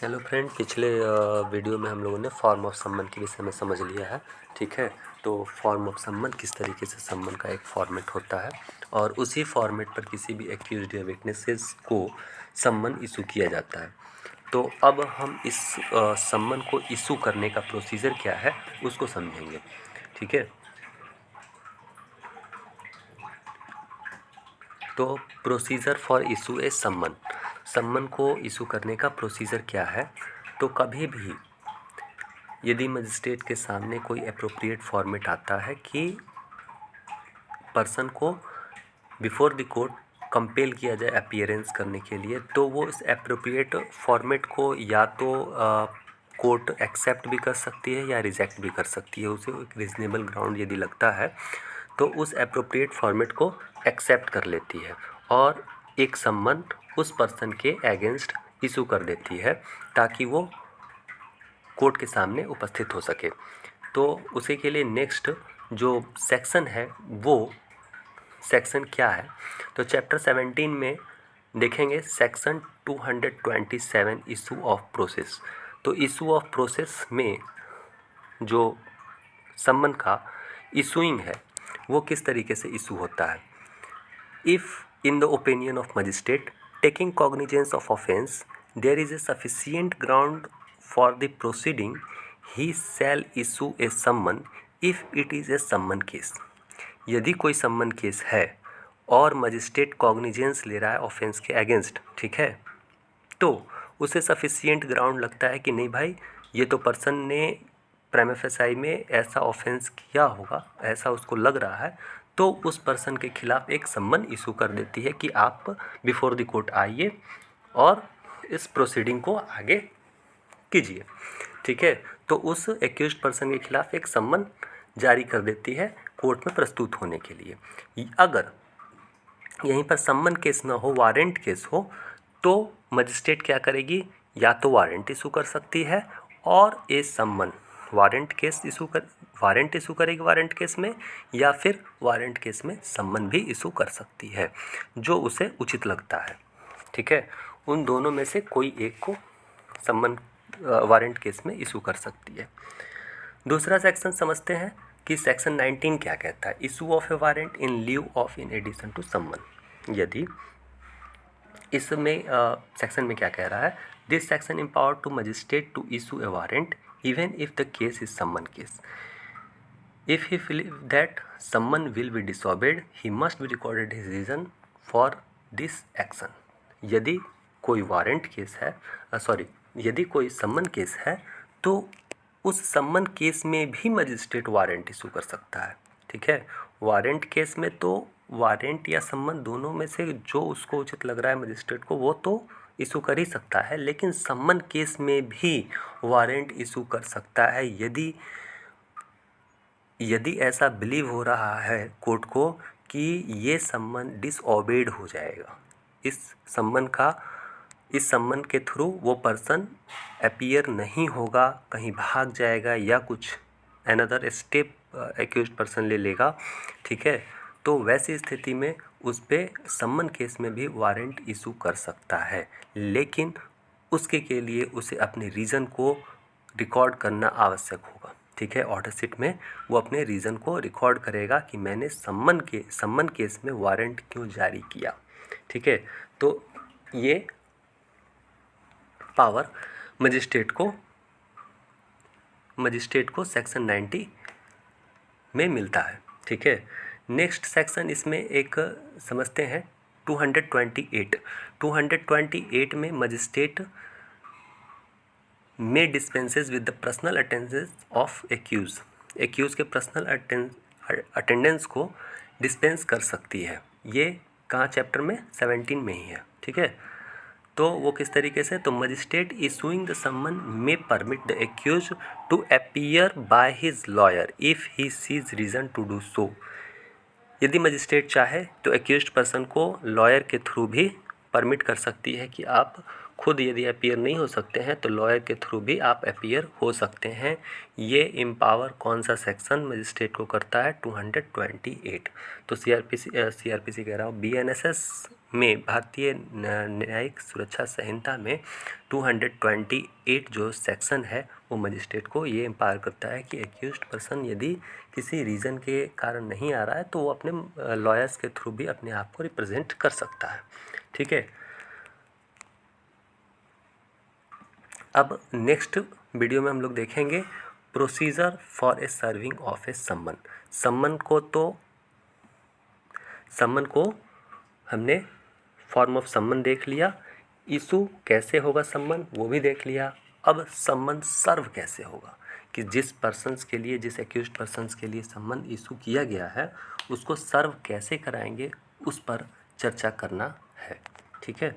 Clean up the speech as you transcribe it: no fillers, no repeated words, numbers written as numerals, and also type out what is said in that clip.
Hello friend, पिछले video में हम लोगों ने फॉर्म ऑफ सम्मन के विषय में समझ लिया है। ठीक है, तो फॉर्म ऑफ सम्मन किस तरीके से सम्मन का एक फॉर्मेट होता है और उसी फॉर्मेट पर किसी भी एक्यूज्ड या विटनेसेस को सम्मन इशू किया जाता है। तो अब हम इस सम्मन को इशू करने का प्रोसीजर क्या है उसको समझेंगे। ठीक है, तो procedure for issue a summon, summon को इशू करने का प्रोसीजर क्या है। तो कभी भी यदि मजिस्ट्रेट के सामने कोई अप्रोप्रिएट फॉर्मेट आता है कि पर्सन को बिफोर द कोर्ट कंपेल किया जाए अपीयरेंस करने के लिए, तो वो इस अप्रोप्रिएट फॉर्मेट को या तो कोर्ट एक्सेप्ट भी कर सकती है या रिजेक्ट भी कर सकती है। उसे एक रीजनेबल ग्राउंड यदि लगता है तो उस अप्रोप्रिएट फॉर्मेट को एक्सेप्ट कर लेती है और एक सम्मन उस पर्सन के अगेंस्ट इशू कर देती है ताकि वो कोर्ट के सामने उपस्थित हो सके। तो उसी के लिए नेक्स्ट जो सेक्शन है वो सेक्शन क्या है, तो चैप्टर 17 में देखेंगे सेक्शन 227 इशू ऑफ प्रोसेस। तो इशू ऑफ प्रोसेस में जो सम्मन का इशूइंग है वो किस तरीके से इशू होता है। If in the opinion of magistrate taking cognizance of offence there is a sufficient ground for the proceeding he shall issue a summon if it is a सम्मन केस। यदि कोई सम्मन केस है और मजिस्ट्रेट कॉग्निजेंस ले रहा है offence के अगेंस्ट, ठीक है, तो उसे सफिशिएंट ग्राउंड लगता है कि नहीं भाई, ये तो पर्सन ने प्राइमा फेसाई में ऐसा ऑफेंस किया होगा, ऐसा उसको लग रहा है, तो उस पर्सन के खिलाफ एक सम्मन इशू कर देती है कि आप बिफोर द कोर्ट आइए और इस प्रोसीडिंग को आगे कीजिए। ठीक है, तो उस एक्यूज्ड पर्सन के खिलाफ एक सम्मन जारी कर देती है कोर्ट में प्रस्तुत होने के लिए। अगर यहीं पर सम्मन केस न हो, वारंट केस हो, तो मजिस्ट्रेट क्या करेगी, या तो वारंट इशू कर सकती है और ए सम्मन वारंट इशू करेगी वारंट केस में, या फिर वारंट केस में सम्मन भी इशू कर सकती है जो उसे उचित लगता है। ठीक है, उन दोनों में से कोई एक को सम्मन वारंट केस में इशू कर सकती है। दूसरा सेक्शन समझते हैं कि सेक्शन 19 क्या कहता है। Issue of a warrant in lieu of in addition to summon. यदि इसमें सेक्शन में क्या कह रहा है, this section empower to magistrate to issue a warrant even if the case is summon case. If he believe that summon will be disobeyed he must be recorded his reason for this action. यदि कोई warrant case है, यदि कोई सम्मन case है तो उस सम्मन केस में भी मजिस्ट्रेट वारंट इशू कर सकता है। ठीक है, वारंट केस में तो वारंट या सम्मन दोनों में से जो उसको उचित लग रहा है मजिस्ट्रेट को वो तो इशू कर ही सकता है, लेकिन सम्मन केस में भी वारंट इशू कर सकता है यदि ऐसा बिलीव हो रहा है कोर्ट को कि ये सम्मन डिसऑबेड हो जाएगा। इस सम्मन के थ्रू वो पर्सन अपीयर नहीं होगा, कहीं भाग जाएगा या कुछ अनदर स्टेप एक्यूज्ड पर्सन ले लेगा। ठीक है, तो वैसी स्थिति में उस पर सम्मन केस में भी वारंट इशू कर सकता है, लेकिन उसके के लिए उसे अपने रीज़न को रिकॉर्ड करना आवश्यक होगा। ठीक है, ऑर्डर शीट में वो अपने रीज़न को रिकॉर्ड करेगा कि मैंने सम्मन केस में वारंट क्यों जारी किया। ठीक है, तो ये पावर मजिस्ट्रेट को सेक्शन 90 में मिलता है। ठीक है, नेक्स्ट सेक्शन इसमें एक समझते हैं 228 में मजिस्ट्रेट में dispenses with the personal attendance of accuse के पर्सनल अटेंडेंस को डिस्पेंस कर सकती है। ये कहाँ चैप्टर में 17 में ही है। ठीक है, तो वो किस तरीके से, तो मजिस्ट्रेट इशूइंग द सम्मन में permit the accused to appear by his lawyer if he sees reason to do so. यदि मजिस्ट्रेट चाहे तो एक्यूज्ड पर्सन को लॉयर के थ्रू भी परमिट कर सकती है कि आप खुद यदि अपीयर नहीं हो सकते हैं तो लॉयर के थ्रू भी आप अपीयर हो सकते हैं। ये एम्पावर कौन सा सेक्शन मजिस्ट्रेट को करता है, 228। तो सीआरपीसी कह रहा हूँ, बीएनएसएस में भारतीय न्यायिक सुरक्षा संहिता में 228 जो सेक्शन है वो मजिस्ट्रेट को ये एम्पावर करता है कि एक्यूज्ड पर्सन यदि किसी रीज़न के कारण नहीं आ रहा है तो वो अपने लॉयर्स के थ्रू भी अपने आप को रिप्रेजेंट कर सकता है। ठीक है, अब नेक्स्ट वीडियो में हम लोग देखेंगे procedure for a serving of a summon. Summon को हमने फॉर्म ऑफ सम्मन देख लिया, इशू कैसे होगा सम्मन वो भी देख लिया। अब सम्मन सर्व कैसे होगा कि जिस पर्सन्स के लिए, जिस एक्यूज्ड पर्सन्स के लिए सम्मन इशू किया गया है उसको सर्व कैसे कराएंगे, उस पर चर्चा करना है। ठीक है।